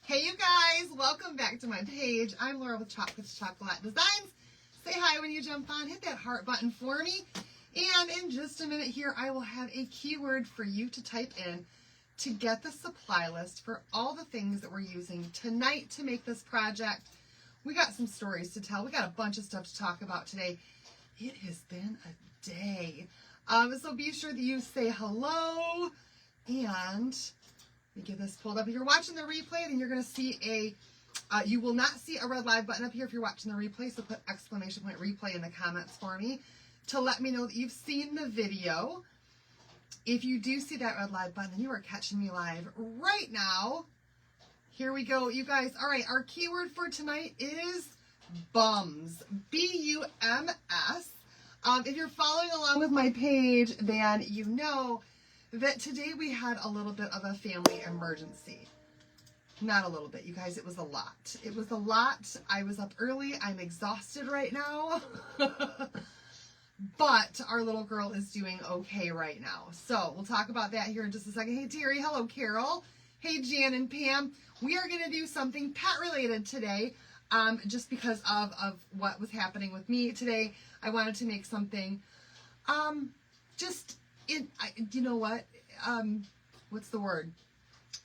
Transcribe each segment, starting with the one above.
Hey you guys, welcome back to my page. I'm Laura with Chocolates Chocolate Designs. Say hi when you jump on, hit that heart button for me. And in just a minute here, I will have a keyword for you to type in to get the supply list for all the things that we're using tonight to make this project. We got some stories to tell. We got a bunch of stuff to talk about today. It has been a day. So be sure that you say hello and let me get this pulled up. If you're watching the replay, then you're going to see you will not see a red live button up here if you're watching the replay, so put exclamation point replay in the comments for me to let me know that you've seen the video. If you do see that red live button, then you are catching me live right now. Here we go, you guys. All right, our keyword for tonight is bums. B-U-M-S. If you're following along with my page, then you know that today we had a little bit of a family emergency. Not a little bit, you guys, it was a lot. It was a lot. I was up early. I'm exhausted right now. But our little girl is doing okay right now. So we'll talk about that here in just a second. Hey, Terry. Hello, Carol. Hey, Jan and Pam. We are going to do something pet related today. Just because of what was happening with me today. I wanted to make something, you know what? What's the word?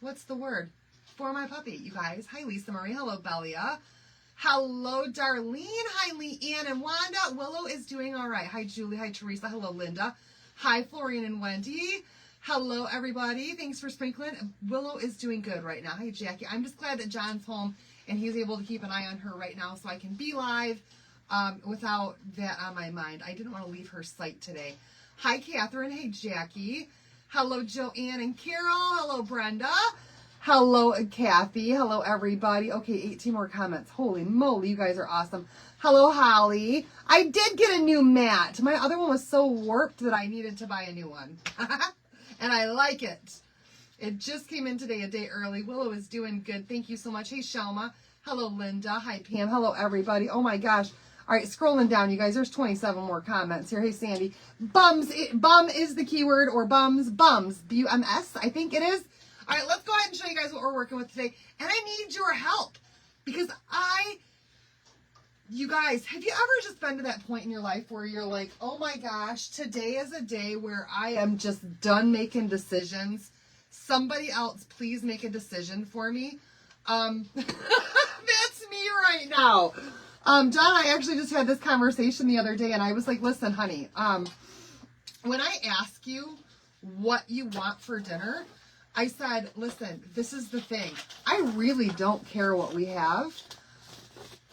What's the word? For my puppy, you guys. Hi, Lisa Marie. Hello, Belia. Hello, Darlene. Hi, Leanne and Wanda. Willow is doing all right. Hi, Julie. Hi, Teresa. Hello, Linda. Hi, Florian and Wendy. Hello, everybody. Thanks for sprinkling. Willow is doing good right now. Hi, Jackie. I'm just glad that John's home and he's able to keep an eye on her right now so I can be live without that on my mind. I didn't want to leave her site today. Hi, Catherine. Hey, Jackie. Hello, Joanne and Carol. Hello, Brenda. Hello, Kathy. Hello, everybody. Okay, 18 more comments. Holy moly, you guys are awesome. Hello, Holly. I did get a new mat. My other one was so warped that I needed to buy a new one. And I like it. It just came in today, a day early. Willow is doing good. Thank you so much. Hey, Shelma. Hello, Linda. Hi, Pam. Hello, everybody. Oh, my gosh. All right, scrolling down, you guys. There's 27 more comments here. Hey, Sandy. Bums. Bum is the keyword, or bums. Bums. B-U-M-S, I think it is. All right, let's go ahead and show you guys what we're working with today. And I need your help because you guys, have you ever just been to that point in your life where you're like, oh my gosh, today is a day where I am just done making decisions. Somebody else, please make a decision for me. That's me right now. John, I actually just had this conversation the other day and I was like, listen, honey, when I ask you what you want for dinner, I said, listen, this is the thing. I really don't care what we have.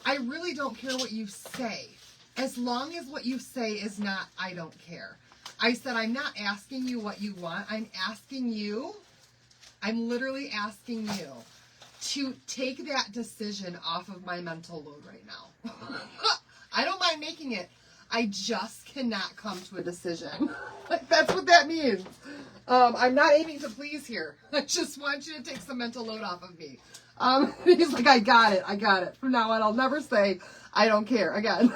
I really don't care what you say. As long as what you say is not, I don't care. I said, I'm not asking you what you want. I'm literally asking you to take that decision off of my mental load right now. I don't mind making it. I just cannot come to a decision. Like, that's what that means. I'm not aiming to please here. I just want you to take some mental load off of me. He's like, I got it. From now on, I'll never say, I don't care again.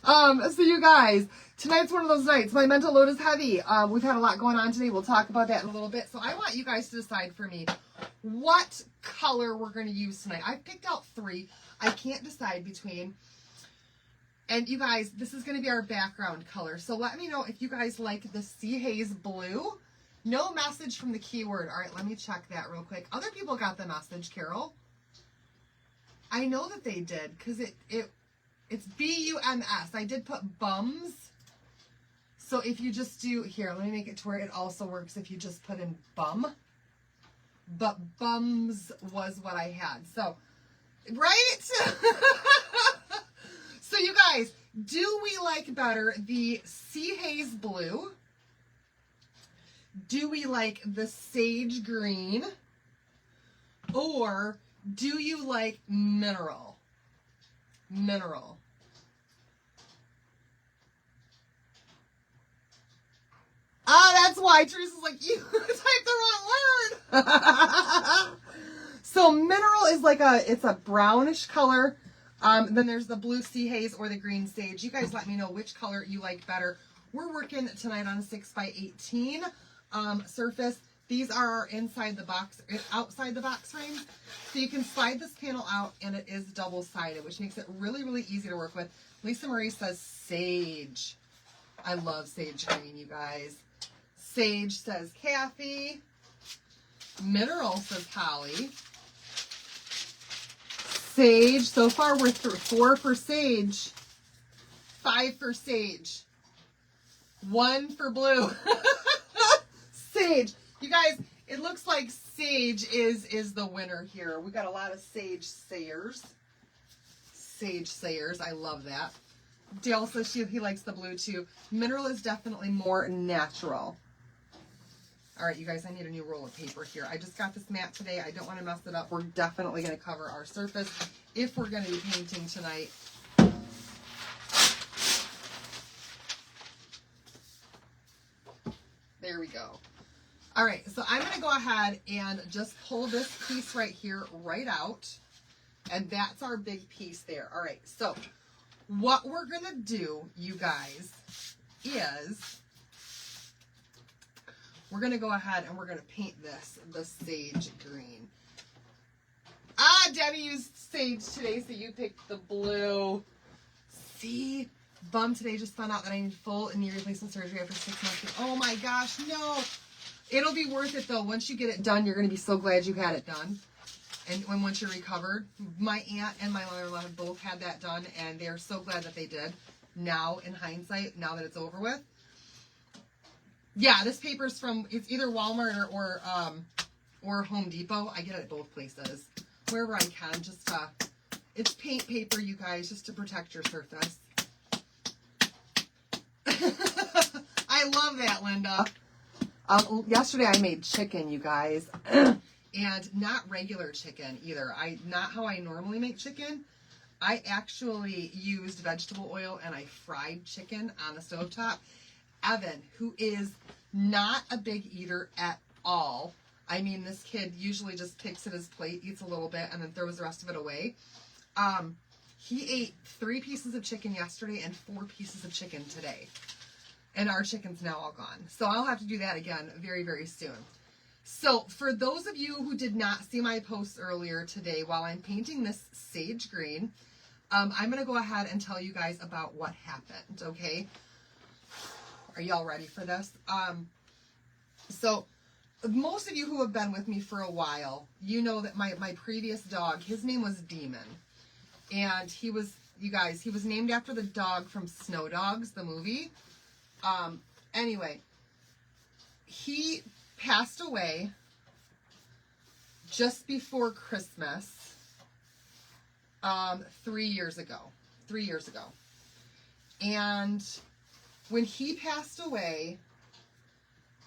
So you guys, tonight's one of those nights. My mental load is heavy. We've had a lot going on today. We'll talk about that in a little bit. So I want you guys to decide for me what color we're going to use tonight. I've picked out 3. I can't decide between. And you guys, this is going to be our background color. So let me know if you guys like the Sea Haze blue. No message from the keyword. All right, let me check that real quick. Other people got the message, Carol. I know that they did because it's B-U-M-S. I did put bums. So if you just do, here, let me make it to where it also works if you just put in bum. But bums was what I had. So, right? So you guys, do we like better the Sea Haze blue? Do we like the sage green? Or do you like mineral? Mineral. Ah, that's why Teresa's like, you typed the wrong word. So mineral is like it's a brownish color. Then there's the blue Sea Haze or the green sage. You guys let me know which color you like better. We're working tonight on a 6x18 surface. These are inside the box, outside the box frame. So you can slide this panel out, and it is double-sided, which makes it really, really easy to work with. Lisa Marie says sage. I love sage green, you guys. Sage says Kathy. Mineral says Holly. Sage, so far we're through 4 for sage, 5 for sage, 1 for blue. Sage. You guys, it looks like sage is the winner here. We got a lot of sage sayers. Sage sayers. I love that. Dale says he likes the blue too. Mineral is definitely more natural. All right, you guys, I need a new roll of paper here. I just got this mat today. I don't want to mess it up. We're definitely going to cover our surface if we're going to be painting tonight. There we go. All right, so I'm going to go ahead and just pull this piece right here right out. And that's our big piece there. All right, so what we're going to do, you guys, is we're going to go ahead and we're going to paint this, the sage green. Ah, Debbie used sage today, so you picked the blue. See? Bum today, just found out that I need full knee replacement surgery after 6 months. Oh my gosh, no. It'll be worth it though. Once you get it done, you're going to be so glad you had it done. And once you're recovered, my aunt and my mother-in-law have both had that done, and they're so glad that they did. Now, in hindsight, now that it's over with. Yeah, this paper's from, it's either Walmart or Home Depot. I get it at both places. Wherever I can, just it's paint paper, you guys, just to protect your surface. I love that, Linda. Yesterday I made chicken, you guys. And not regular chicken either. Not how I normally make chicken. I actually used vegetable oil and I fried chicken on the stovetop. Evan, who is not a big eater at all. I mean, this kid usually just picks at his plate, eats a little bit, and then throws the rest of it away. He ate 3 pieces of chicken yesterday and 4 pieces of chicken today. And our chicken's now all gone. So I'll have to do that again very, very soon. So for those of you who did not see my post earlier today, while I'm painting this sage green, I'm going to go ahead and tell you guys about what happened, okay? Are y'all ready for this? So most of you who have been with me for a while, you know that my previous dog, his name was Demon. And he was, you guys, he was named after the dog from Snow Dogs, the movie. Anyway, he passed away just before Christmas, 3 years ago. 3 years ago. And when he passed away,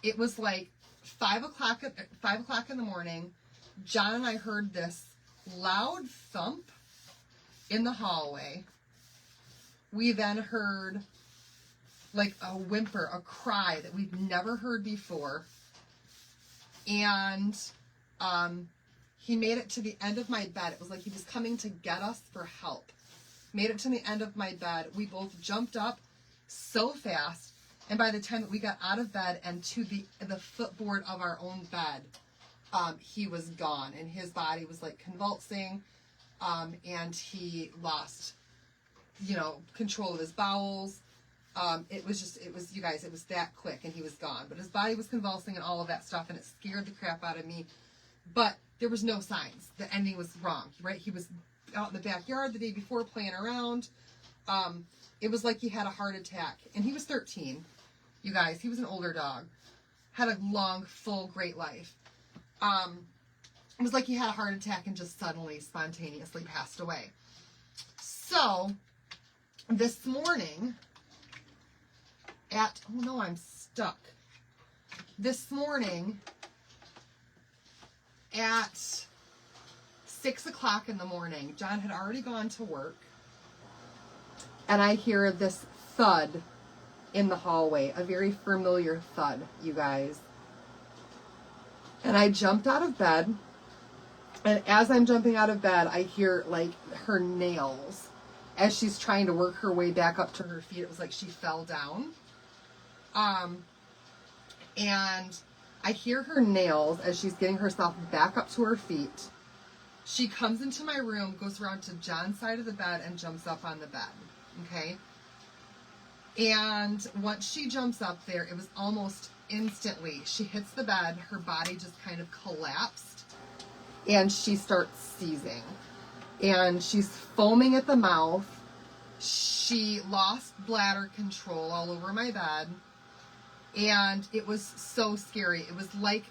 it was like 5 o'clock in the morning. John and I heard this loud thump in the hallway. We then heard like a whimper, a cry that we'd never heard before. And he made it to the end of my bed. It was like he was coming to get us for help. Made it to the end of my bed. We both jumped up so fast. And by the time that we got out of bed and to the footboard of our own bed, he was gone. And his body was like convulsing. And he lost, control of his bowels. It was, you guys, it was that quick and he was gone. But his body was convulsing and all of that stuff, and it scared the crap out of me. But there was no signs that anything was wrong, right? He was out in the backyard the day before playing around. It was like he had a heart attack. And he was 13, you guys. He was an older dog. Had a long, full, great life. It was like he had a heart attack and just suddenly, spontaneously passed away. So, this morning oh no, I'm stuck. This morning at 6 o'clock in the morning, John had already gone to work, and I hear this thud in the hallway, a very familiar thud, you guys. And I jumped out of bed, and as I'm jumping out of bed, I hear like her nails as she's trying to work her way back up to her feet. It was like she fell down. And I hear her nails as she's getting herself back up to her feet. She comes into my room, goes around to John's side of the bed, and jumps up on the bed. Okay? And once she jumps up there, it was almost instantly. She hits the bed, her body just kind of collapsed, and she starts seizing. And she's foaming at the mouth. She lost bladder control all over my bed. And it was so scary. It was like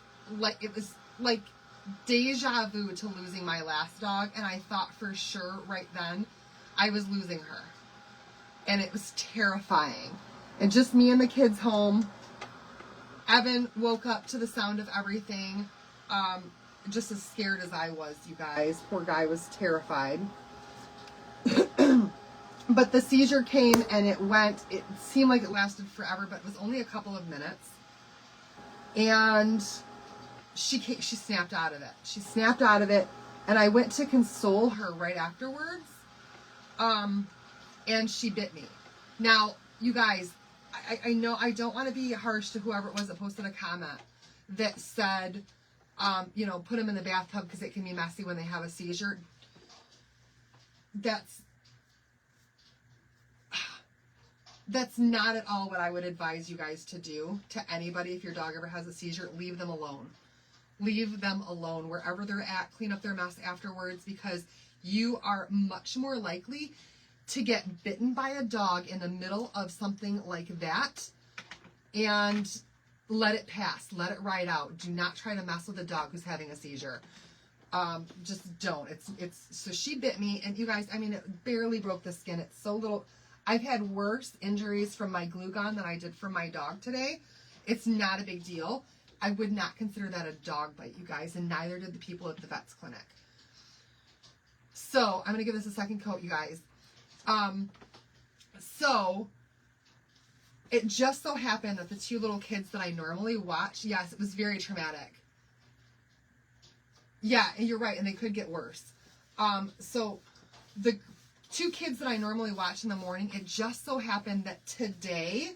deja vu to losing my last dog, and I thought for sure right then I was losing her. And it was terrifying. And just me and the kids home. Evan woke up to the sound of everything, just as scared as I was, you guys. Poor guy was terrified. But the seizure came and it went. It seemed like it lasted forever, but it was only a couple of minutes. And she snapped out of it. She snapped out of it, and I went to console her right afterwards. And she bit me. Now, you guys, I know I don't want to be harsh to whoever it was that posted a comment that said, put them in the bathtub because it can be messy when they have a seizure. That's not at all what I would advise you guys to do to anybody. If your dog ever has a seizure, leave them alone. Leave them alone wherever they're at. Clean up their mess afterwards, because you are much more likely to get bitten by a dog in the middle of something like that, and let it pass. Let it ride out. Do not try to mess with a dog who's having a seizure. Just don't. So she bit me, and you guys, I mean, it barely broke the skin. It's so little. I've had worse injuries from my glue gun than I did from my dog today. It's not a big deal. I would not consider that a dog bite, you guys, and neither did the people at the vet's clinic. So I'm going to give this a second coat, you guys. So it just so happened that the two little kids that I normally watch, yes, it was very traumatic. Yeah, and you're right, and they could get worse. So the two kids that I normally watch in the morning, it just so happened that today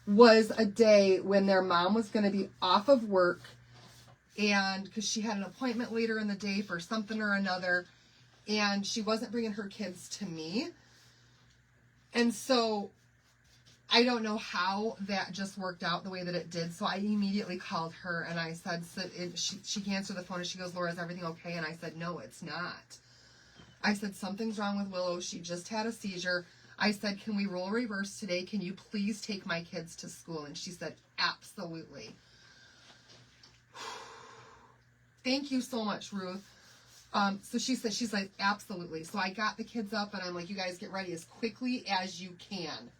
was a day when their mom was going to be off of work, and because she had an appointment later in the day for something or another, and she wasn't bringing her kids to me. And so I don't know how that just worked out the way that it did. So I immediately called her and I said, she answered the phone and she goes, Laura, is everything okay? And I said, no, it's not. I said, something's wrong with Willow. She just had a seizure. I said, can we roll reverse today? Can you please take my kids to school? And she said, absolutely. Thank you so much, Ruth. So she said, she's like, absolutely. So I got the kids up and I'm like, you guys get ready as quickly as you can.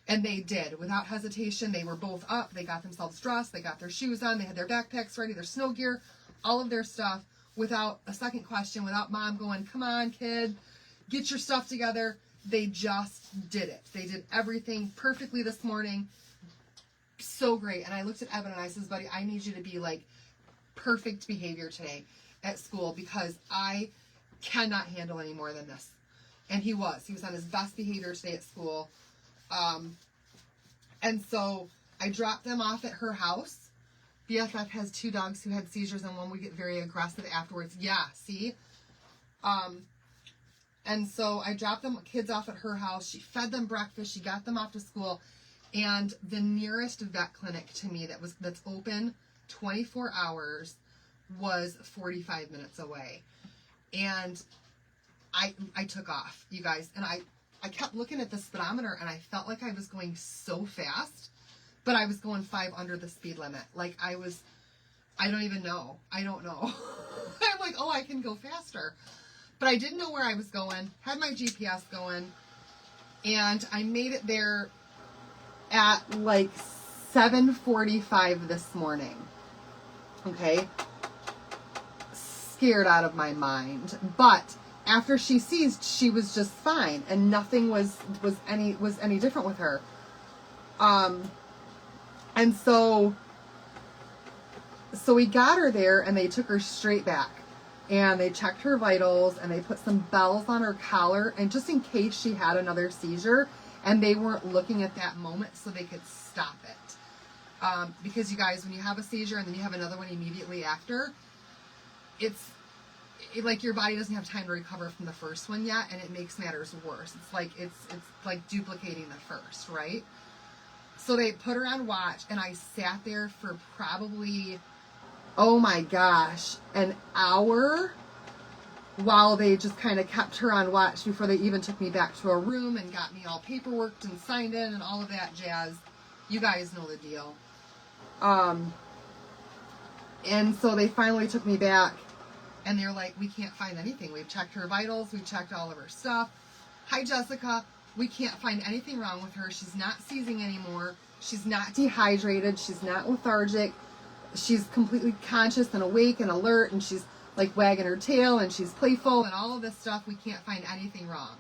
And they did. Without hesitation, they were both up. They got themselves dressed. They got their shoes on. They had their backpacks ready, their snow gear, all of their stuff. Without a second question, without mom going, come on, kid, get your stuff together. They just did it. They did everything perfectly this morning. So great. And I looked at Evan and I says, buddy, I need you to be like perfect behavior today at school because I cannot handle any more than this. And he was on his best behavior today at school. And so I dropped them off at her house. BFF has two dogs who had seizures and one would get very aggressive afterwards. Yeah, see? And so I dropped them kids off at her house. She fed them breakfast. She got them off to school. And the nearest vet clinic to me that's open 24 hours was 45 minutes away. And I took off, you guys. And I kept looking at the speedometer and I felt like I was going so fast. But I was going 5 under the speed limit. Like I don't even know. I don't know. I'm like, oh, I can go faster. But I didn't know where I was going. Had my GPS going. And I made it there at like 7:45 this morning. Okay. Scared out of my mind. But after she seized, she was just fine. And nothing was any different with her. And so we got her there and they took her straight back and they checked her vitals and they put some bells on her collar and just in case she had another seizure and they weren't looking at that moment so they could stop it. Because you guys, when you have a seizure and then you have another one immediately after, like your body doesn't have time to recover from the first one yet, and it makes matters worse. It's like duplicating the first, right? So they put her on watch, and I sat there for probably, oh my gosh, an hour while they just kind of kept her on watch before they even took me back to a room and got me all paperworked and signed in and all of that jazz. You guys know the deal. And so they finally took me back, and they're like, we can't find anything. We've checked her vitals. We've checked all of her stuff. Hi, Jessica. We can't find anything wrong with her. She's not seizing anymore. She's not dehydrated. She's not lethargic. She's completely conscious and awake and alert, and she's like wagging her tail, and she's playful and all of this stuff. We can't find anything wrong.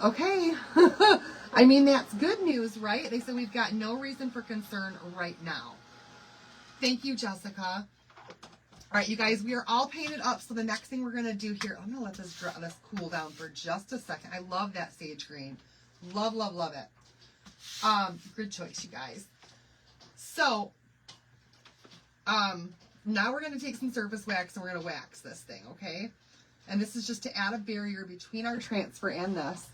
Okay. I mean, that's good news, right? They said we've got no reason for concern right now. Thank you, Jessica. All right, you guys, we are all painted up. So the next thing we're going to do here, I'm going to let this cool down for just a second. I love that sage green. Love, love, love it. Good choice, you guys. So, now we're going to take some surface wax and we're going to wax this thing, okay? And this is just to add a barrier between our transfer and this.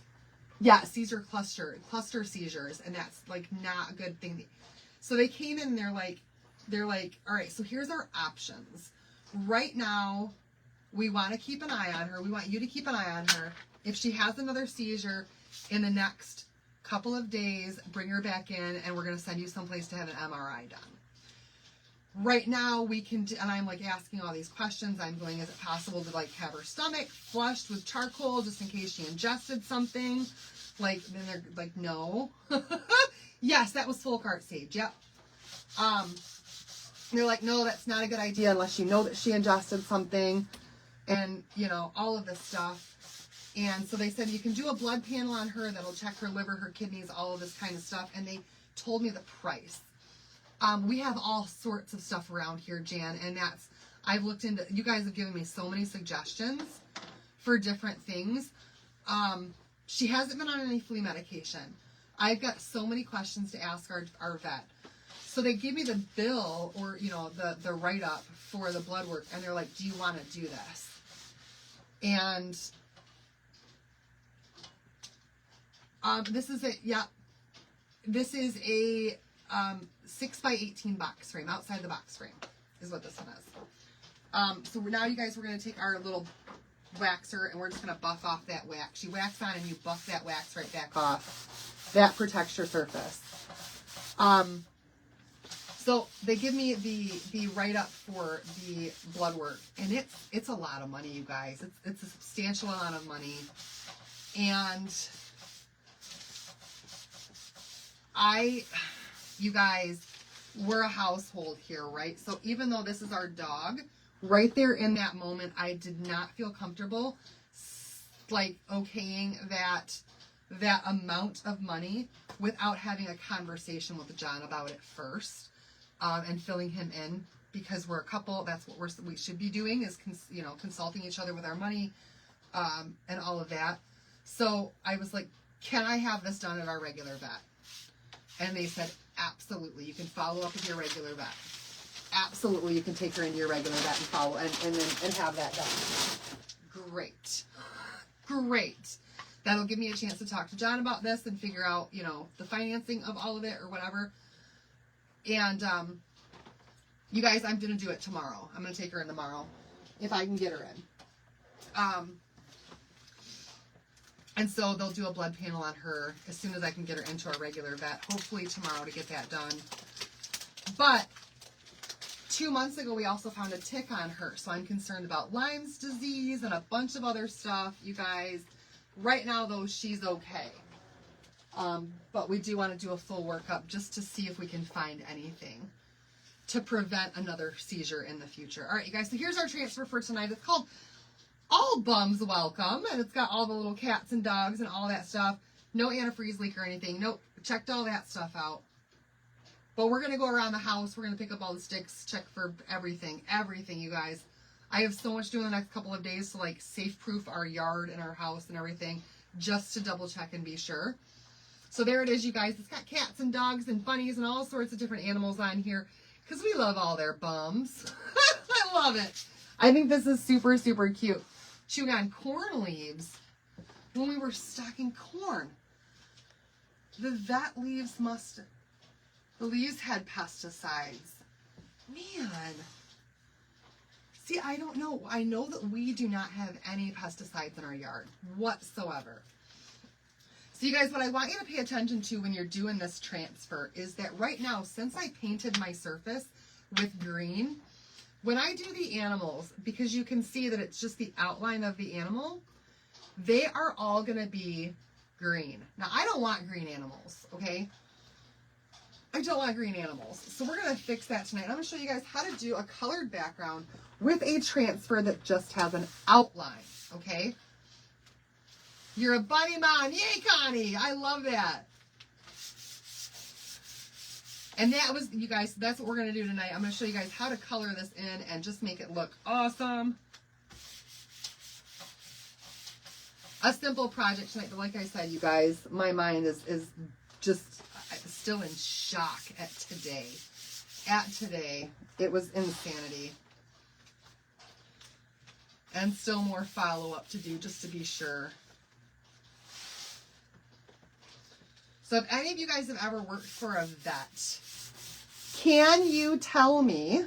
Yeah, seizure cluster seizures, and that's like not a good thing. So they came in and they're like, all right, so here's our options. Right now, we want to keep an eye on her. We want you to keep an eye on her. If she has another seizure in the next couple of days, bring her back in, and we're going to send you someplace to have an MRI done. Right now, we can, and I'm like asking all these questions. I'm going, is it possible to like have her stomach flushed with charcoal just in case she ingested something? Like, then they're like, no. Yes, that was full cart sage. Yep. They're like, no, that's not a good idea unless you know that she ingested something, and you know, all of this stuff. And so they said you can do a blood panel on her that'll check her liver, her kidneys, all of this kind of stuff. And they told me the price. We have all sorts of stuff around here, Jan, and I've looked into, you guys have given me so many suggestions for different things. She hasn't been on any flea medication. I've got so many questions to ask our vet. So they give me the bill, or, you know, the write-up for the blood work, and they're like, do you want to do this? And this is it. Yeah. This is a 6 by 18 box frame, outside the box frame is what this one is. So now, you guys, we're going to take our little waxer and we're just going to buff off that wax. You wax on and you buff that wax right back off. That protects your surface. So they give me the write-up for the blood work, and it's a lot of money, you guys. It's a substantial amount of money. And you guys, we're a household here, right? So even though this is our dog, right there in that moment, I did not feel comfortable like okaying that amount of money without having a conversation with John about it first, and filling him in, because we're a couple. That's what we should be doing, is consulting each other with our money, and all of that. So I was like, can I have this done at our regular vet? And they said, absolutely. You can follow up with your regular vet. Absolutely, you can take her into your regular vet and follow and have that done. Great. That'll give me a chance to talk to John about this and figure out, the financing of all of it or whatever. And you guys, I'm going to do it tomorrow. I'm going to take her in tomorrow if I can get her in. And so they'll do a blood panel on her as soon as I can get her into our regular vet, hopefully tomorrow, to get that done. But 2 months ago, we also found a tick on her. So I'm concerned about Lyme's disease and a bunch of other stuff, you guys. Right now, though, she's okay. But we do want to do a full workup just to see if we can find anything to prevent another seizure in the future. All right, you guys, so here's our transfer for tonight. It's called All Bums Welcome, and it's got all the little cats and dogs and all that stuff. No antifreeze leak or anything. Nope, checked all that stuff out. But we're going to go around the house. We're going to pick up all the sticks, check for everything, you guys. I have so much to do in the next couple of days to safe-proof our yard and our house and everything, just to double check and be sure. So there it is, you guys. It's got cats and dogs and bunnies and all sorts of different animals on here because we love all their bums. I love it. I think this is super, super cute. Chewing on corn leaves when we were stocking corn. The vet leaves the leaves had pesticides. Man. See, I don't know. I know that we do not have any pesticides in our yard whatsoever. So you guys, what I want you to pay attention to when you're doing this transfer is that right now, since I painted my surface with green, when I do the animals, because you can see that it's just the outline of the animal, they are all going to be green. Now, I don't want green animals, okay? I don't want green animals. So we're going to fix that tonight. I'm going to show you guys how to do a colored background with a transfer that just has an outline, okay? You're a bunny mom. Yay, Connie. I love that. And that was, you guys, that's what we're going to do tonight. I'm going to show you guys how to color this in and just make it look awesome. A simple project tonight, but like I said, you guys, my mind is just still in shock at today. It was insanity. And still more follow-up to do just to be sure. So if any of you guys have ever worked for a vet, can you tell me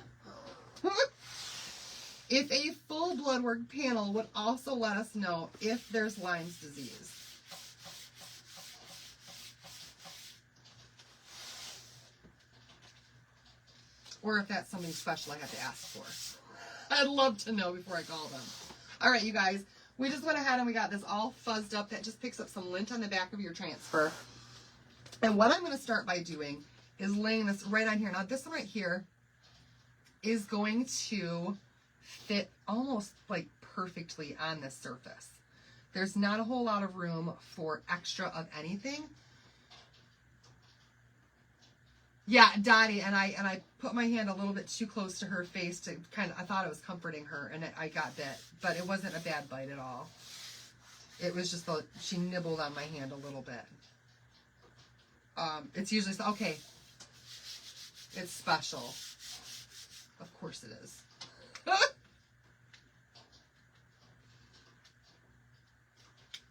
if a full blood work panel would also let us know if there's Lyme's disease? Or if that's something special I have to ask for. I'd love to know before I call them. All right, you guys, we just went ahead and we got this all fuzzed up. That just picks up some lint on the back of your transfer. And what I'm going to start by doing is laying this right on here. Now, this one right here is going to fit almost like perfectly on this surface. There's not a whole lot of room for extra of anything. Yeah, Dottie, and I put my hand a little bit too close to her face to kind of, I thought it was comforting her, and I got bit, but it wasn't a bad bite at all. It was just, she nibbled on my hand a little bit. It's usually, okay, it's special. Of course it is.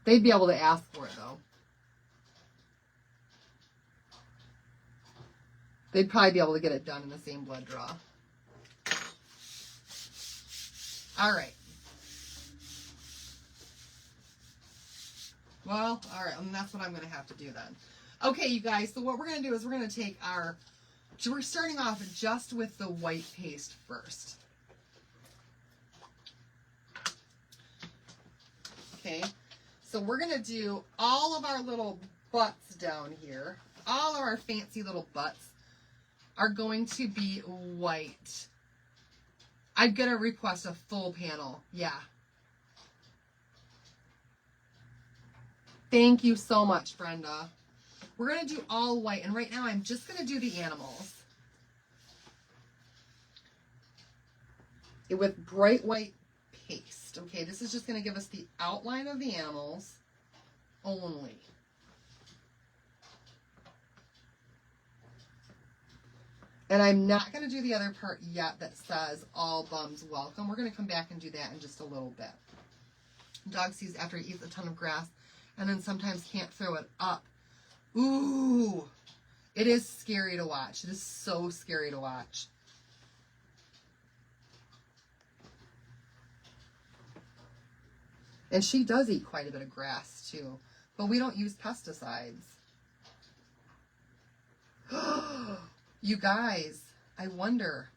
They'd be able to ask for it, though. They'd probably be able to get it done in the same blood draw. All right. Well, all right, and that's what I'm going to have to do then. Okay, you guys, so what we're going to do is we're going to take we're starting off just with the white paste first. Okay, so we're going to do all of our little butts down here. All of our fancy little butts are going to be white. I'm going to request a full panel. Yeah. Thank you so much, Brenda. We're going to do all white, and right now I'm just going to do the animals with bright white paste. Okay, this is just going to give us the outline of the animals only. And I'm not going to do the other part yet that says all bums welcome. We're going to come back and do that in just a little bit. Dog sees after he eats a ton of grass and then sometimes can't throw it up. Ooh, it is scary to watch. It is so scary to watch. And she does eat quite a bit of grass too, but we don't use pesticides. You guys, I wonder,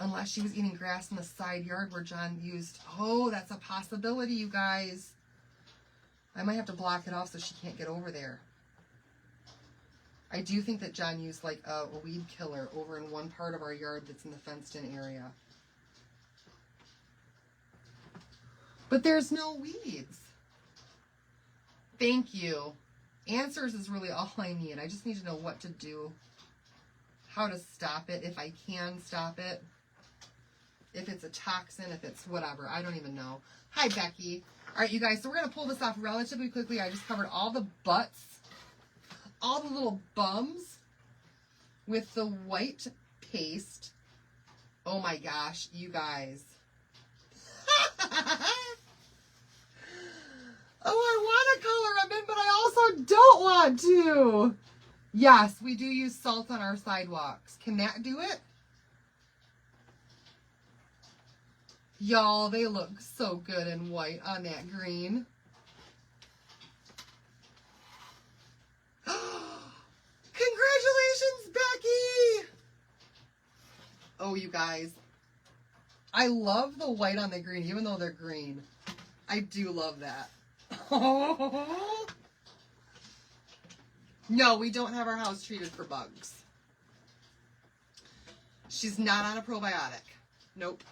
unless she was eating grass in the side yard where John used, oh, that's a possibility, you guys. I might have to block it off so she can't get over there. I do think that John used like a weed killer over in one part of our yard that's in the fenced-in area. But there's no weeds. Thank you. Answers is really all I need. I just need to know what to do, how to stop it, if I can stop it, if it's a toxin, if it's whatever. I don't even know. Hi, Becky. All right, you guys, so we're going to pull this off relatively quickly. I just covered all the butts all the little bums with the white paste. Oh my gosh, you guys. Oh, I want to color them in, but I also don't want to. Yes, we do use salt on our sidewalks. Can that do it? Y'all, they look so good in white on that green. Congratulations, Becky! Oh, you guys. I love the white on the green, even though they're green. I do love that. Oh. No, we don't have our house treated for bugs. She's not on a probiotic. Nope.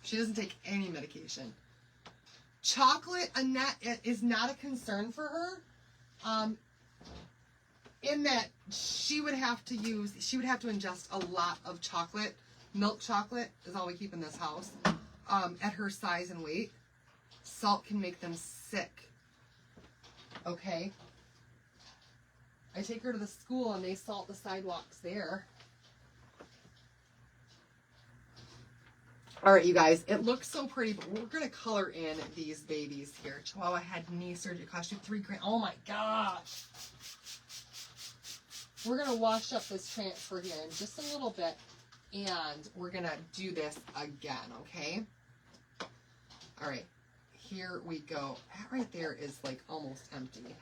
She doesn't take any medication. Chocolate, Annette, is not a concern for her. In that she would have to ingest a lot of chocolate. Milk chocolate is all we keep in this house. At her size and weight. Salt can make them sick. Okay? I take her to the school and they salt the sidewalks there. All right, you guys, it looks so pretty, but we're going to color in these babies here. Chihuahua had knee surgery, cost you $3,000. Oh my gosh. We're going to wash up this transfer here in just a little bit, and we're going to do this again, okay? All right, here we go. That right there is like almost empty.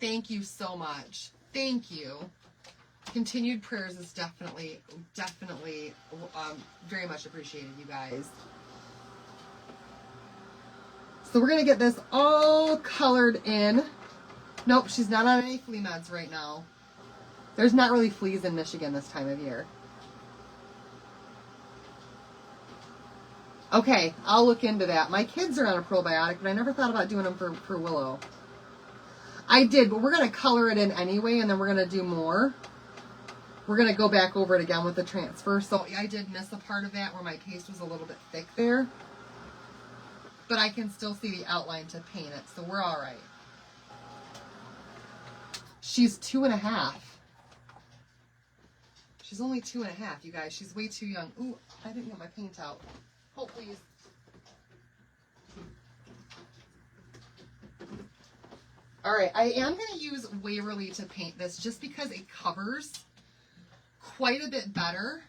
Thank you so much. Thank you. Continued prayers is definitely very much appreciated, you guys. So we're going to get this all colored in. Nope, she's not on any flea meds right now. There's not really fleas in Michigan this time of year. Okay, I'll look into that. My kids are on a probiotic, but I never thought about doing them for Willow. I did, but we're going to color it in anyway, and then we're going to do more. We're going to go back over it again with the transfer. So I did miss a part of that where my paste was a little bit thick there. But I can still see the outline to paint it, so we're all right. She's 2.5. She's only 2.5, you guys. She's way too young. Ooh, I didn't get my paint out. Hold, please. All right, I am going to use Waverly to paint this just because it covers quite a bit better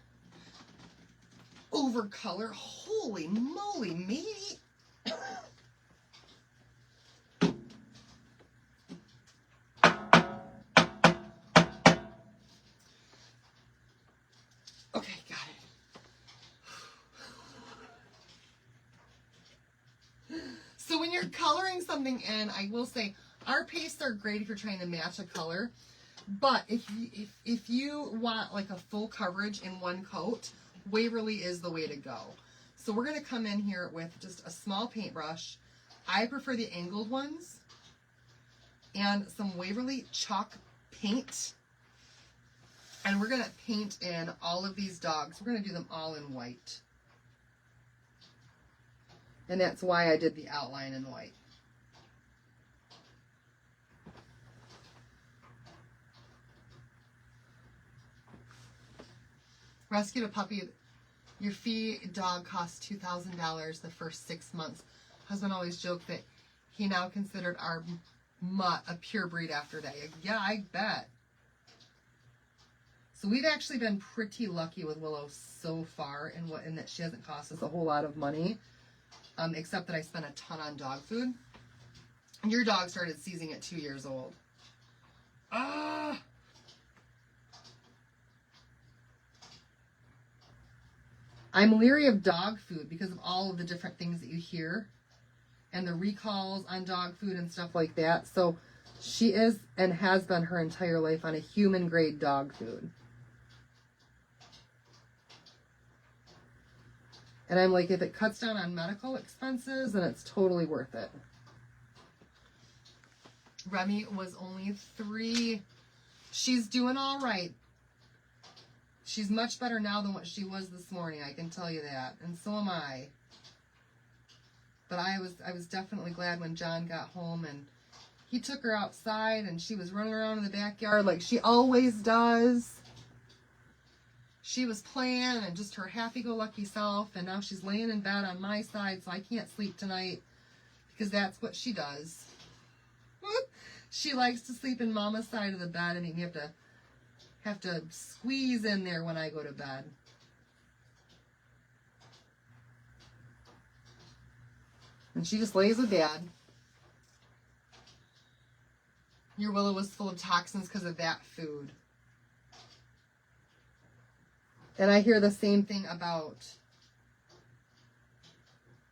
over color. Holy moly, maybe. Okay, got it. So when you're coloring something in, I will say, our pastes are great if you're trying to match a color, but if you want like a full coverage in one coat, Waverly is the way to go. So we're going to come in here with just a small paintbrush. I prefer the angled ones, and some Waverly chalk paint. And we're going to paint in all of these dogs. We're going to do them all in white. And that's why I did the outline in white. Rescued a puppy. Your fee dog cost $2,000 the first 6 months. Husband always joked that he now considered our mutt a pure breed after that. Yeah, I bet. So we've actually been pretty lucky with Willow so far in that she hasn't cost us a whole lot of money, except that I spent a ton on dog food. Your dog started seizing at 2 years old. Ah! I'm leery of dog food because of all of the different things that you hear and the recalls on dog food and stuff like that. So she is and has been her entire life on a human grade dog food. And I'm like, if it cuts down on medical expenses, then it's totally worth it. Remy was only 3. She's doing all right. She's much better now than what she was this morning, I can tell you that. And so am I. But I was definitely glad when John got home and He took her outside and she was running around in the backyard like she always does. She was playing and just her happy-go-lucky self, and now she's laying in bed on my side, so I can't sleep tonight because that's what she does. She likes to sleep in Mama's side of the bed, and you have to squeeze in there when I go to bed. And she just lays with Dad. Your Willow was full of toxins because of that food. And I hear the same thing about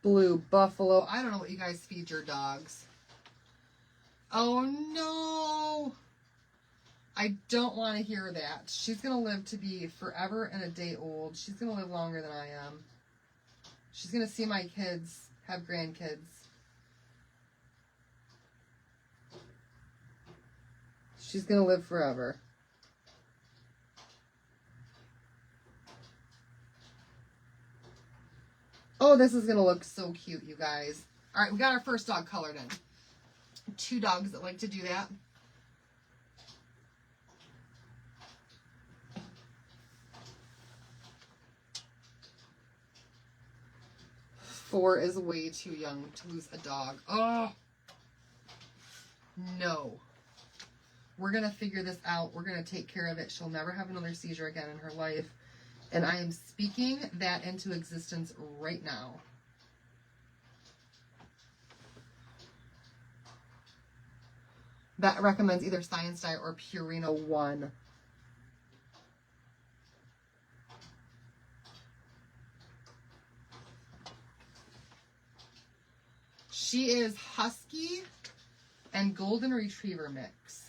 Blue, Buffalo. I don't know what you guys feed your dogs. Oh no! I don't want to hear that. She's going to live to be forever and a day old. She's going to live longer than I am. She's going to see my kids have grandkids. She's going to live forever. Oh, this is going to look so cute, you guys. All right, we got our first dog colored in. 2 dogs that like to do that. Four is way too young to lose a dog. Oh, no. We're going to figure this out. We're going to take care of it. She'll never have another seizure again in her life. And I am speaking that into existence right now. That recommends either Science Diet or Purina 1. She is Husky and Golden Retriever mix.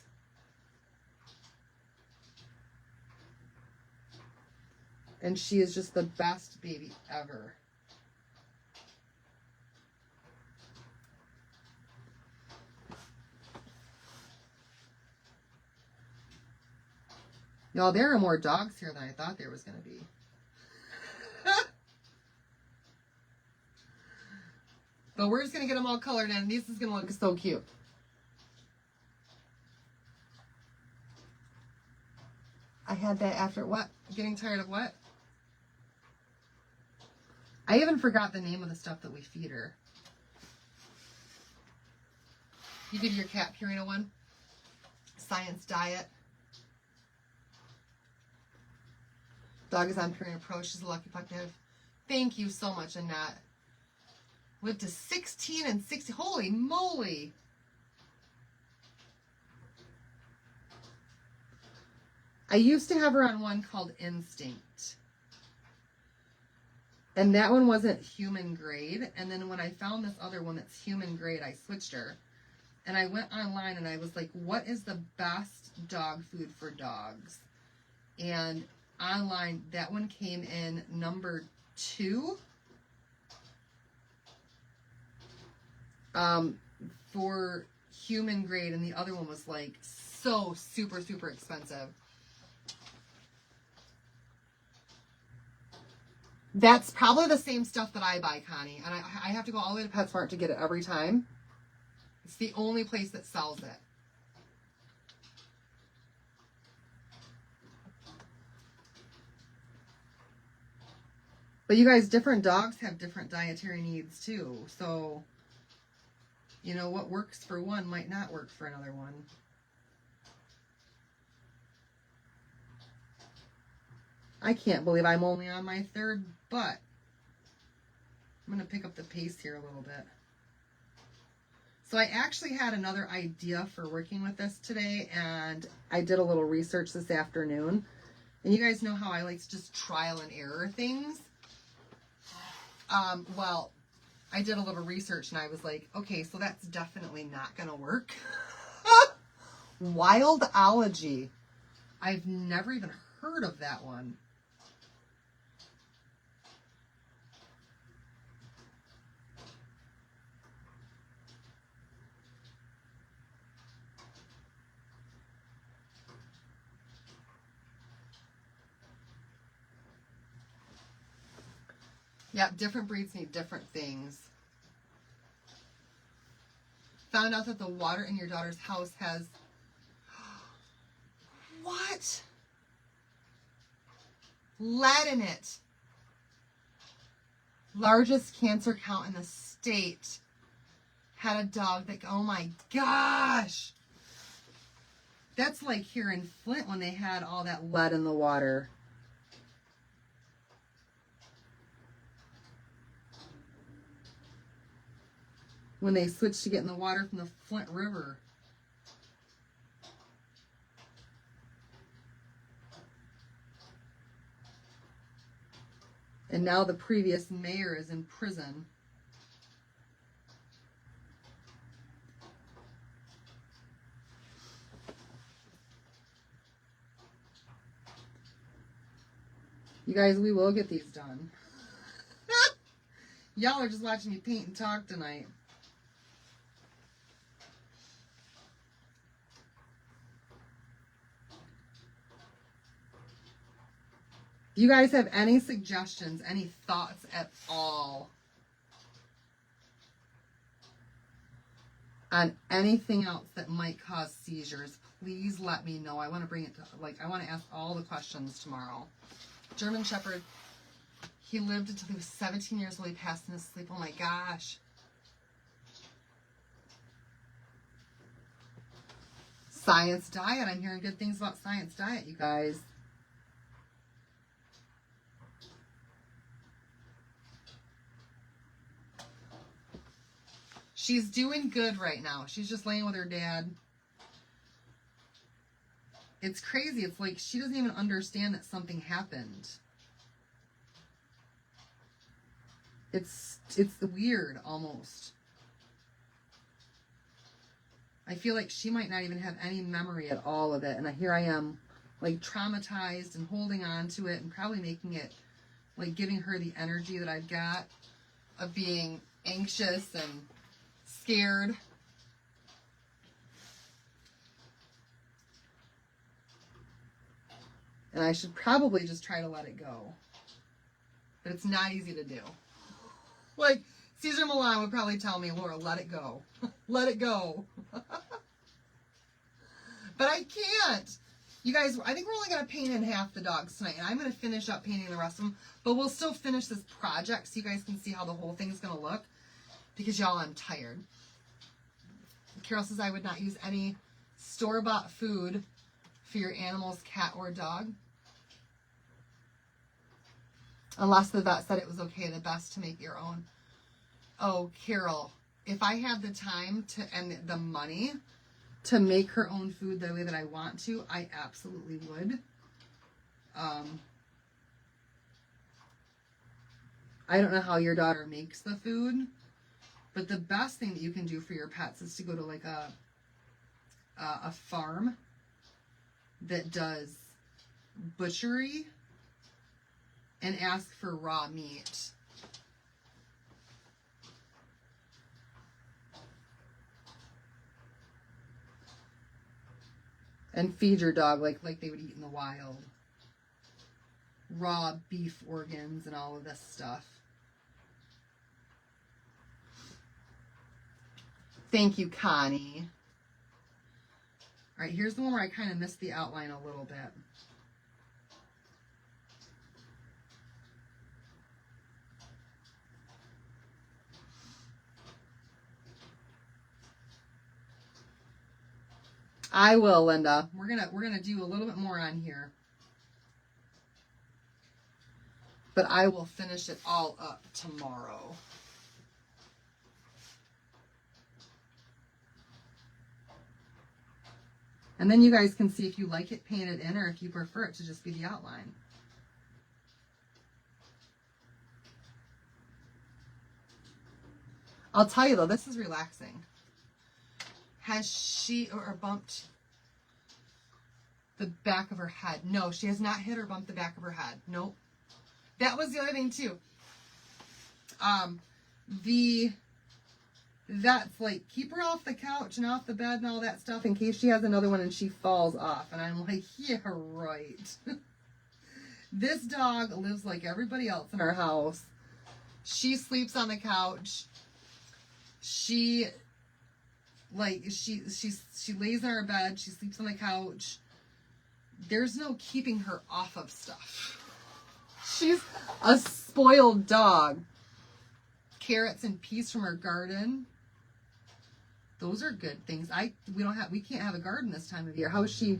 And she is just the best baby ever. Y'all, there are more dogs here than I thought there was going to be. But we're just going to get them all colored in. This is going to look so cute. I had that after what? Getting tired of what? I even forgot the name of the stuff that we feed her. You give your cat Purina 1? Science Diet. Dog is on Purina Pro. She's a lucky pup to have. Thank you so much, Annette. Lived to 16 and 60. Holy moly. I used to have her on one called Instinct. And that one wasn't human grade. And then when I found this other one that's human grade, I switched her. And I went online and I was like, what is the best dog food for dogs? And online, that one came in number 2. For human grade, and the other one was like so super expensive. That's probably the same stuff that I buy, Connie, and I have to go all the way to PetSmart to get it every time. It's the only place that sells it. But you guys, different dogs have different dietary needs too, so you know, what works for one might not work for another one. I can't believe I'm only on my 3rd butt. I'm going to pick up the pace here a little bit. So I actually had another idea for working with this today, and I did a little research this afternoon. And you guys know how I like to just trial and error things. Well, I did a little research and I was like, okay, so that's definitely not going to work. Wildology. I've never even heard of that one. Yeah, different breeds need different things. found out that the water in your daughter's house has... What? Lead in it. Largest cancer count in the state. Had a dog that... Oh my gosh. That's like here in Flint when they had all that lead in the water. When they switched to getting the water from the Flint River. And now the previous mayor is in prison. You guys, we will get these done. Y'all are just watching me paint and talk tonight. Do you guys have any suggestions, any thoughts at all on anything else that might cause seizures? Please let me know. I want to bring it to, I want to ask all the questions tomorrow. German Shepherd, he lived until he was 17 years old. He passed in his sleep. Oh my gosh. Science diet. I'm hearing good things about science diet, you guys. She's doing good right now. She's just laying with her dad. It's crazy. It's like she doesn't even understand that something happened. It's weird almost. I feel like she might not even have any memory at all of it. And here I am, like traumatized and holding on to it and probably making it, like giving her the energy that I've got of being anxious and scared. And I should probably just try to let it go. But it's not easy to do. Like, Caesar Milan would probably tell me, Laura, let it go. Let it go. But I can't. You guys, I think we're only going to paint in half the dogs tonight. And I'm going to finish up painting the rest of them. But we'll still finish this project so you guys can see how the whole thing's going to look. Because y'all, I'm tired. Carol says I would not use any store-bought food for your animal's cat or dog. Unless the vet said it was okay, the best to make your own. Oh, Carol, if I have the time to and the money to make her own food the way that I want to, I absolutely would. I don't know how your daughter makes the food, but the best thing that you can do for your pets is to go to like a farm that does butchery and ask for raw meat. And feed your dog like they would eat in the wild. Raw beef organs and all of this stuff. Thank you, Connie. All right, here's the one where I kind of missed the outline a little bit. I will, Linda. We're gonna do a little bit more on here. But I will finish it all up tomorrow. And then you guys can see if you like it painted in or if you prefer it to just be the outline. I'll tell you though, this is relaxing. Has she or bumped the back of her head? No, she has not hit or bumped the back of her head. Nope. That was the other thing too. That's like, keep her off the couch and off the bed and all that stuff in case she has another one and she falls off. And I'm like, yeah, right. This dog lives like everybody else in our house. She sleeps on the couch. She Like, she lays in our bed, she sleeps on the couch. There's no keeping her off of stuff. She's a spoiled dog. Carrots and peas from our garden. Those are good things. We can't have a garden this time of year. How is she?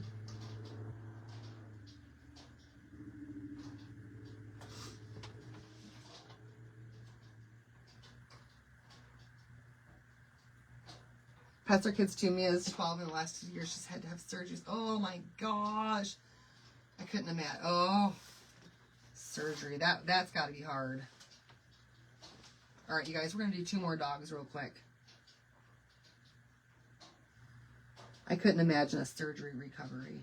Pets are kids too. Mia is 12 in the last 2 years. She's had to have surgeries. Oh my gosh. I couldn't imagine. Oh, surgery. That's got to be hard. All right, you guys, we're going to do 2 more dogs real quick. I couldn't imagine a surgery recovery.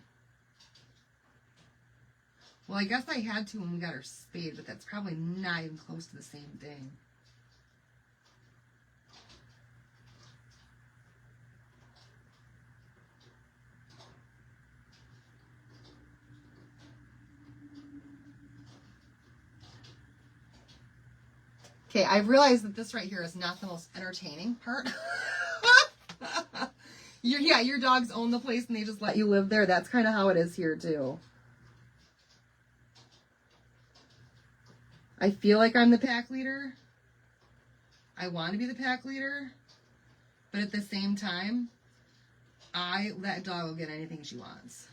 Well, I guess I had to when we got her spayed, but that's probably not even close to the same thing. Okay, I've realized that this right here is not the most entertaining part. Your dogs own the place and they just let you live there. That's kind of how it is here too. I feel like I'm the pack leader. I want to be the pack leader. But at the same time, that dog will get anything she wants.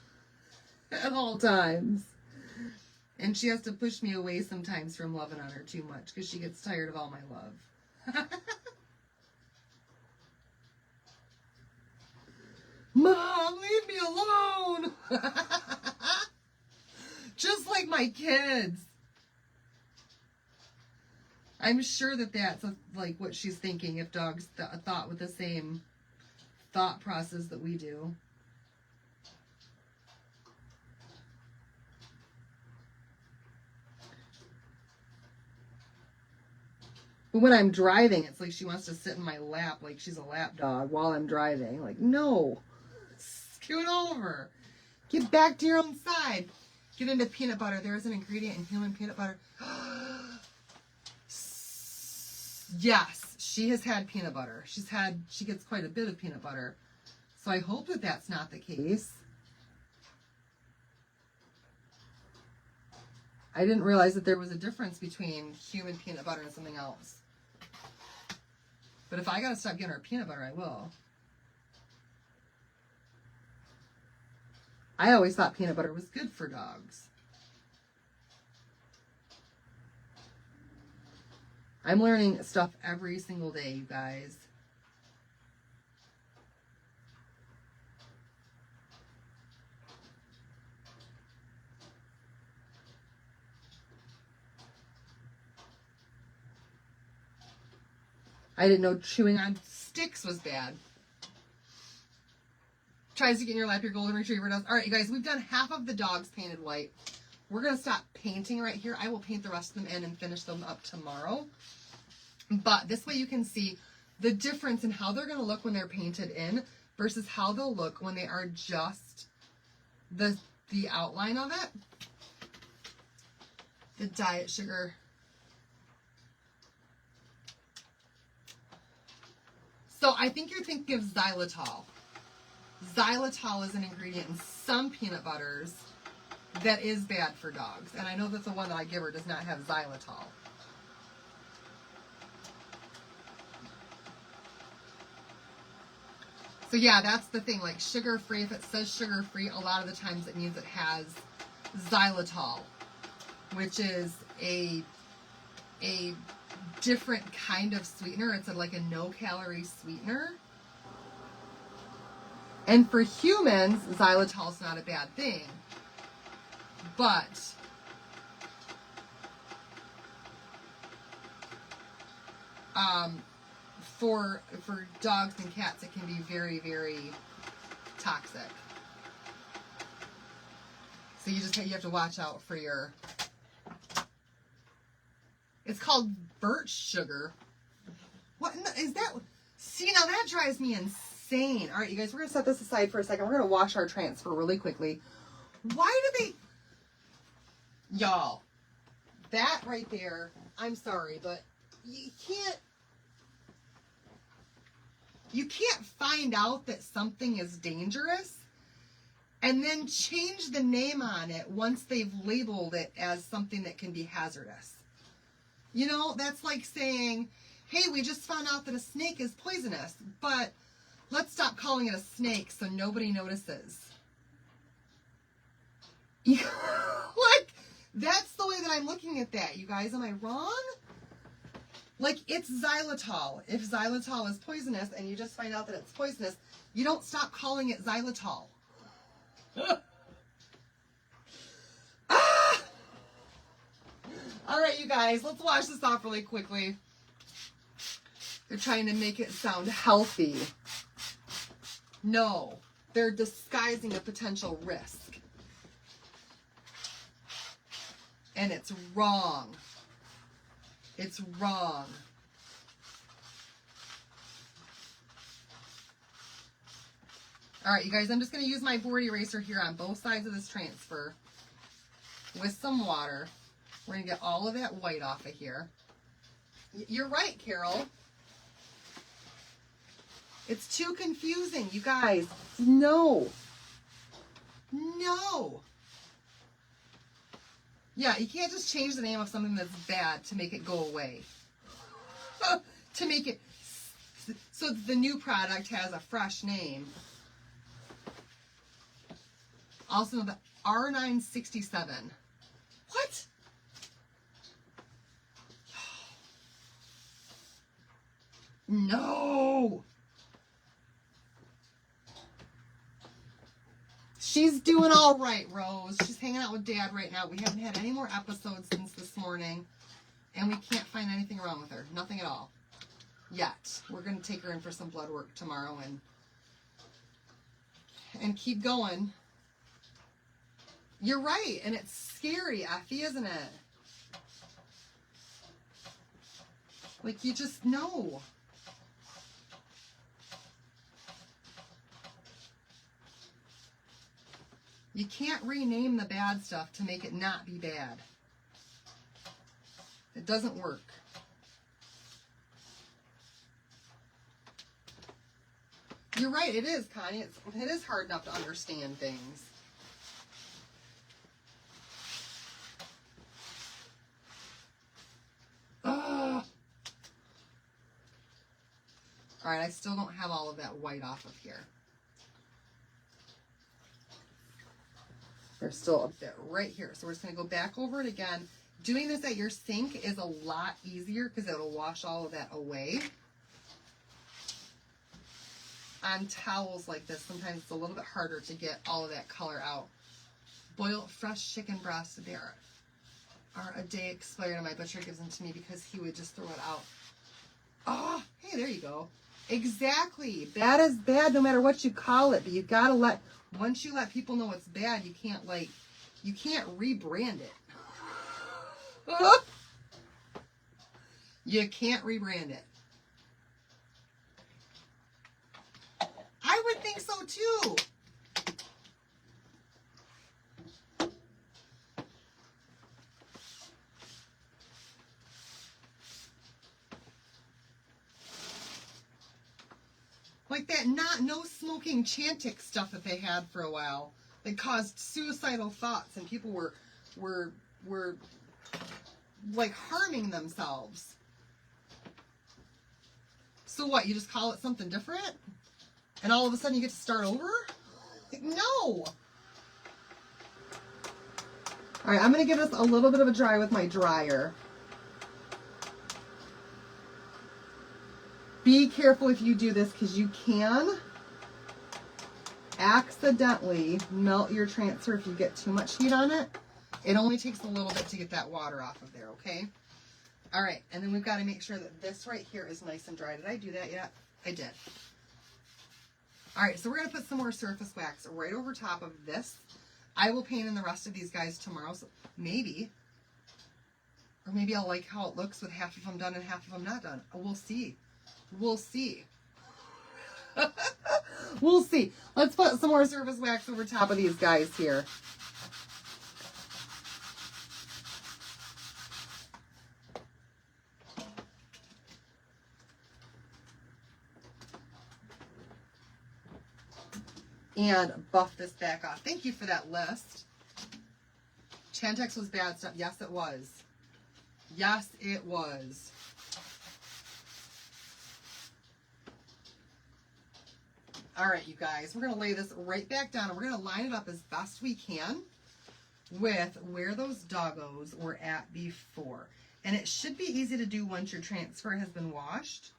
At all times. And she has to push me away sometimes from loving on her too much because she gets tired of all my love. Mom, leave me alone. Just like my kids. I'm sure that that's like what she's thinking if dogs thought with the same thought process that we do. But when I'm driving, it's like she wants to sit in my lap like she's a lap dog while I'm driving. Like, no. Scoot over. Get back to your own side. Get into peanut butter. There is an ingredient in human peanut butter. Yes, she has had peanut butter. She gets quite a bit of peanut butter. So I hope that that's not the case. I didn't realize that there was a difference between human peanut butter and something else. But if I gotta stop getting her peanut butter, I will. I always thought peanut butter was good for dogs. I'm learning stuff every single day, you guys. I didn't know chewing on sticks was bad. Tries to get in your lap, your golden retriever does. All right, you guys, we've done half of the dogs painted white. We're going to stop painting right here. I will paint the rest of them in and finish them up tomorrow. But this way you can see the difference in how they're going to look when they're painted in versus how they'll look when they are just the outline of it. The diet sugar. So I think you're thinking of xylitol. Xylitol is an ingredient in some peanut butters that is bad for dogs. And I know that the one that I give her does not have xylitol. So yeah, that's the thing. Like sugar-free, if it says sugar-free, a lot of the times it means it has xylitol, which is a different kind of sweetener. It's like a no-calorie sweetener. And for humans, xylitol is not a bad thing. But for dogs and cats, it can be very, very toxic. So you have to watch out for your. It's called birch sugar. What is that? See, now that drives me insane. All right, you guys, we're going to set this aside for a second. We're going to wash our transfer really quickly. Why do they... Y'all, that right there, I'm sorry, but you can't... You can't find out that something is dangerous and then change the name on it once they've labeled it as something that can be hazardous. You know, that's like saying, hey, we just found out that a snake is poisonous, but let's stop calling it a snake so nobody notices. Like, that's the way that I'm looking at that, you guys. Am I wrong? Like, it's xylitol. If xylitol is poisonous and you just find out that it's poisonous, you don't stop calling it xylitol. Ah! All right, you guys, let's wash this off really quickly. They're trying to make it sound healthy. No, they're disguising a potential risk. And it's wrong. It's wrong. All right, you guys, I'm just going to use my board eraser here on both sides of this transfer with some water. We're going to get all of that white off of here. You're right, Carol. It's too confusing, you guys. No. No. Yeah, you can't just change the name of something that's bad to make it go away. To make it so the new product has a fresh name. Also, the R967. What? No. She's doing all right, Rose. She's hanging out with Dad right now. We haven't had any more episodes since this morning, and we can't find anything wrong with her. Nothing at all. Yet. We're going to take her in for some blood work tomorrow and keep going. You're right, and it's scary, Effie, isn't it? Like, you just know. You can't rename the bad stuff to make it not be bad. It doesn't work. You're right, it is, Connie. It is hard enough to understand things. Ugh. All right, I still don't have all of that white off of here. There's still a bit right here. So we're just going to go back over it again. Doing this at your sink is a lot easier because it'll wash all of that away. On towels like this, sometimes it's a little bit harder to get all of that color out. Boiled fresh chicken breasts, they are a day expired, and my butcher gives them to me because he would just throw it out. Oh, hey, there you go. Exactly. Bad is bad no matter what you call it, but you gotta once you let people know it's bad, you can't rebrand it. You can't rebrand it. I would think so too. Like that no smoking Chantix stuff that they had for a while that caused suicidal thoughts and people were like harming themselves. So what, you just call it something different? And all of a sudden you get to start over? No. All right, I'm going to give this a little bit of a dry with my dryer. Be careful if you do this because you can accidentally melt your transfer if you get too much heat on it. It only takes a little bit to get that water off of there, okay? All right, and then we've got to make sure that this right here is nice and dry. Did I do that yet? I did. All right, so we're going to put some more surface wax right over top of this. I will paint in the rest of these guys tomorrow, so maybe. Or maybe I'll like how it looks with half of them done and half of them not done. We'll see. We'll see. We'll see. Let's put some more surface wax over top of these guys here. and buff this back off. Thank you for that list. Chantex was bad stuff. Yes, it was. Yes, it was. All right, you guys, we're going to lay this right back down, and we're going to line it up as best we can with where those doggos were at before. And it should be easy to do once your transfer has been washed.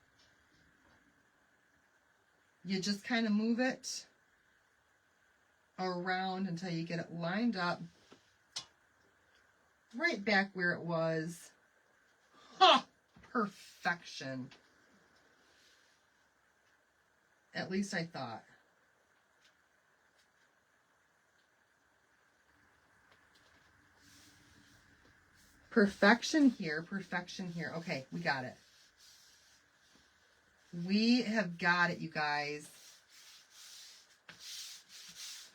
You just kind of move it around until you get it lined up right back where it was. Ha! Perfection. At least I thought. Perfection here, perfection here. Okay, we got it. We have got it, you guys.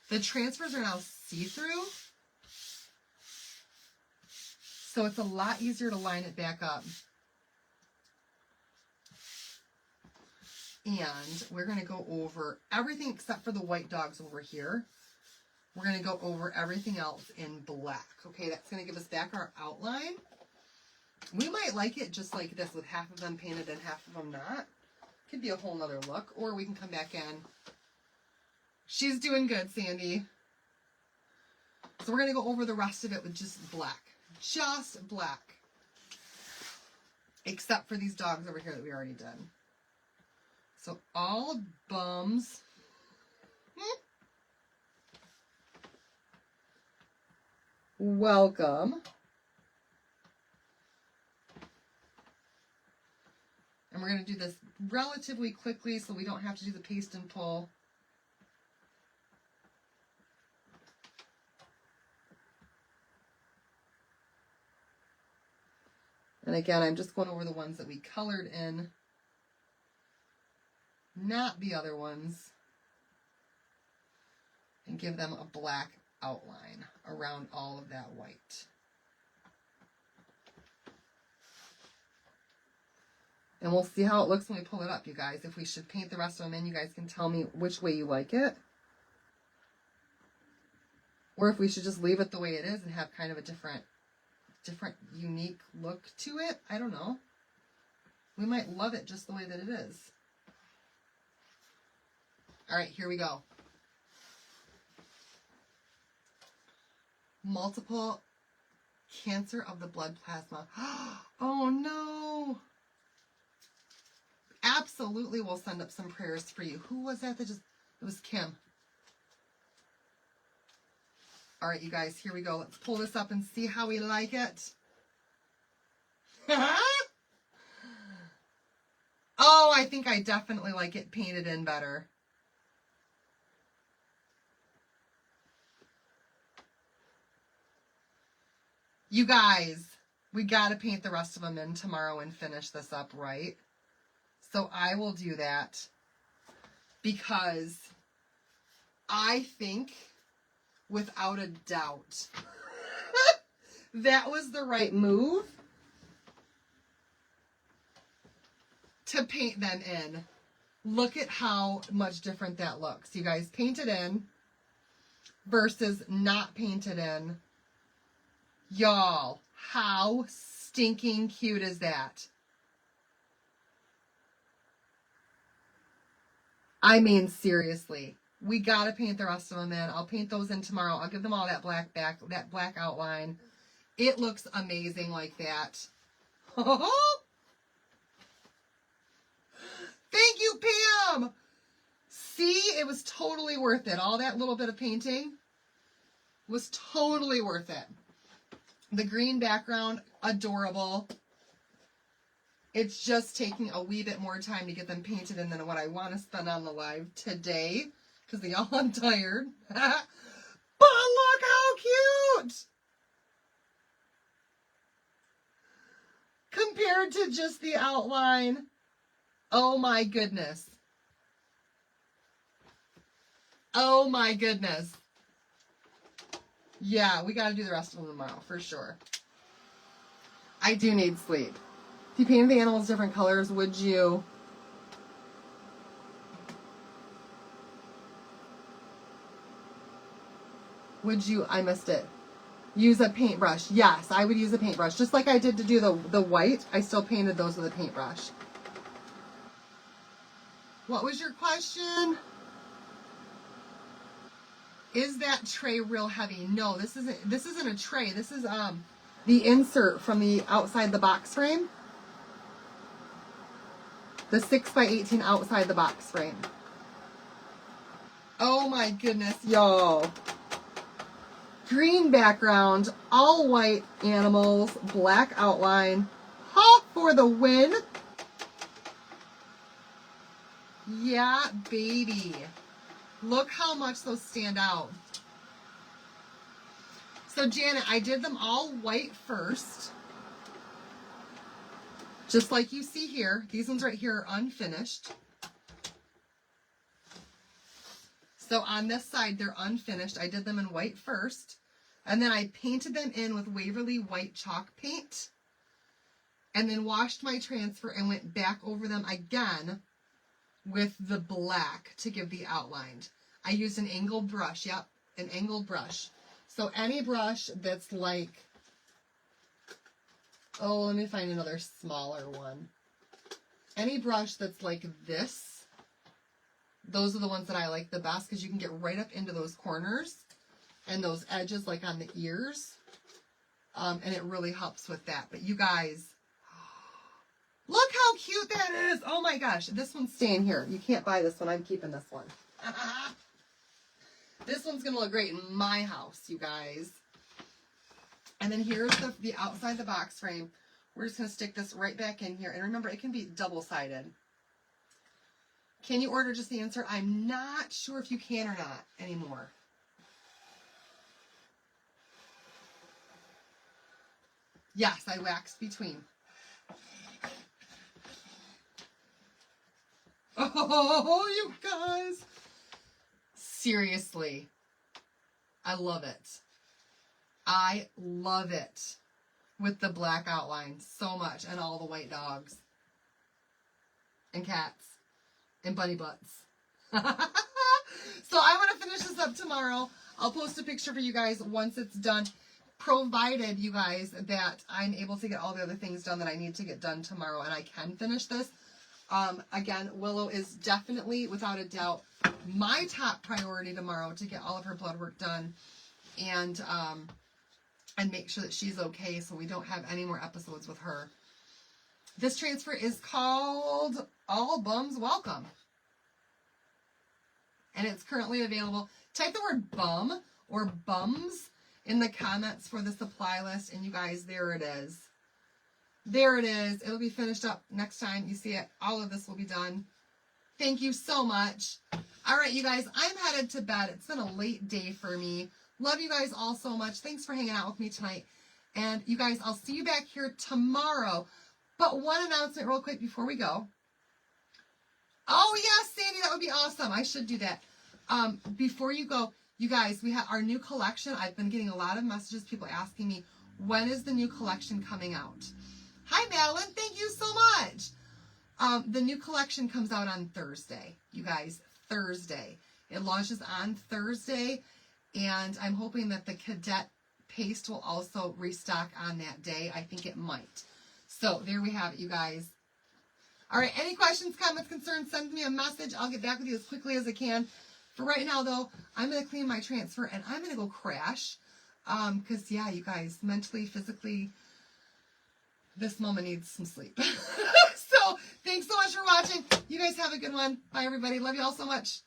The transfers are now see-through, so it's a lot easier to line it back up. And we're going to go over everything except for the white dogs over here. We're going to go over everything else in black. Okay, that's going to give us back our outline. We might like it just like this with half of them painted and half of them not. Could be a whole nother look. Or we can come back in. She's doing good, Sandy. So we're going to go over the rest of it with just black. Just black. Except for these dogs over here that we already did. So all bums. Welcome. And we're going to do this relatively quickly so we don't have to do the paste and pull. And again, I'm just going over the ones that we colored in, not the other ones, and give them a black outline around all of that white. And we'll see how it looks when we pull it up, you guys. If we should paint the rest of them in, you guys can tell me which way you like it. Or if we should just leave it the way it is and have kind of a different unique look to it. I don't know. We might love it just the way that it is. All right, here we go. Multiple cancer of the blood plasma. Oh no. Absolutely, we'll send up some prayers for you. Who was that just, it was Kim. All right, you guys, here we go. Let's pull this up and see how we like it. Oh, I think I definitely like it painted in better. You guys, we got to paint the rest of them in tomorrow and finish this up right. So I will do that because I think, without a doubt, that was the right move to paint them in. Look at how much different that looks. You guys, paint it in versus not painted in. Y'all, how stinking cute is that? I mean, seriously. We gotta paint the rest of them in. I'll paint those in tomorrow. I'll give them all that black back, that black outline. It looks amazing like that. Thank you, Pam! See, it was totally worth it. All that little bit of painting was totally worth it. The green background, adorable. It's just taking a wee bit more time to get them painted in than what I want to spend on the live today. Because y'all, I'm tired. But look how cute! Compared to just the outline. Oh my goodness. Oh my goodness. Yeah, we got to do the rest of them tomorrow, for sure. I do need sleep. If you painted the animals different colors, would you? Would you, I missed it. Use a paintbrush. Yes, I would use a paintbrush. Just like I did to do the white, I still painted those with a paintbrush. What was your question? Is that tray real heavy? No, this isn't a tray. This is the insert from the outside the box frame. The 6x18 outside the box frame. Oh my goodness, y'all. Green background, all white animals, black outline. Ha for the win. Yeah, baby. Look how much those stand out. So Janet, I did them all white first. Just like you see here. These ones right here are unfinished. So on this side, they're unfinished. I did them in white first. And then I painted them in with Waverly white chalk paint. And then washed my transfer and went back over them again with the black to give the outline. I used an angled brush. Yep, an angled brush. So any brush that's like, oh, let me find another smaller one. Any brush that's like this, those are the ones that I like the best because you can get right up into those corners and those edges like on the ears. And it really helps with that. But you guys, look how cute that is. Oh my gosh. This one's staying here. You can't buy this one. I'm keeping this one. This one's going to look great in my house, you guys. And then here's the outside the box frame. We're just going to stick this right back in here. And remember, it can be double-sided. Can you order just the insert? I'm not sure if you can or not anymore. Yes, I waxed between. Oh, you guys. Seriously. I love it. I love it with the black outline so much and all the white dogs and cats and bunny butts. So I want to finish this up tomorrow. I'll post a picture for you guys once it's done, provided you guys that I'm able to get all the other things done that I need to get done tomorrow and I can finish this. Again, Willow is definitely, without a doubt, my top priority tomorrow to get all of her blood work done and make sure that she's okay so we don't have any more episodes with her. This transfer is called All Bums Welcome. And it's currently available. Type the word bum or bums in the comments for the supply list. And you guys, there it is. There it is. It'll be finished up next time you see it. All of this will be done. Thank you so much. All right, you guys, I'm headed to bed. It's been a late day for me. Love you guys all so much. Thanks for hanging out with me tonight. And you guys, I'll see you back here tomorrow. But one announcement real quick before we go. Oh, yes, Sandy, that would be awesome. I should do that. Before you go, you guys, we have our new collection. I've been getting a lot of messages, people asking me, when is the new collection coming out? Hi, Madeline. Thank you so much. The new collection comes out on Thursday, you guys, Thursday. It launches on Thursday, and I'm hoping that the cadet paste will also restock on that day. I think it might. So there we have it, you guys. All right, any questions, comments, concerns, send me a message. I'll get back with you as quickly as I can. For right now, though, I'm going to clean my transfer, and I'm going to go crash. Because, yeah, you guys, mentally, physically, this moment needs some sleep. So, thanks so much for watching. You guys have a good one. Bye, everybody. Love you all so much.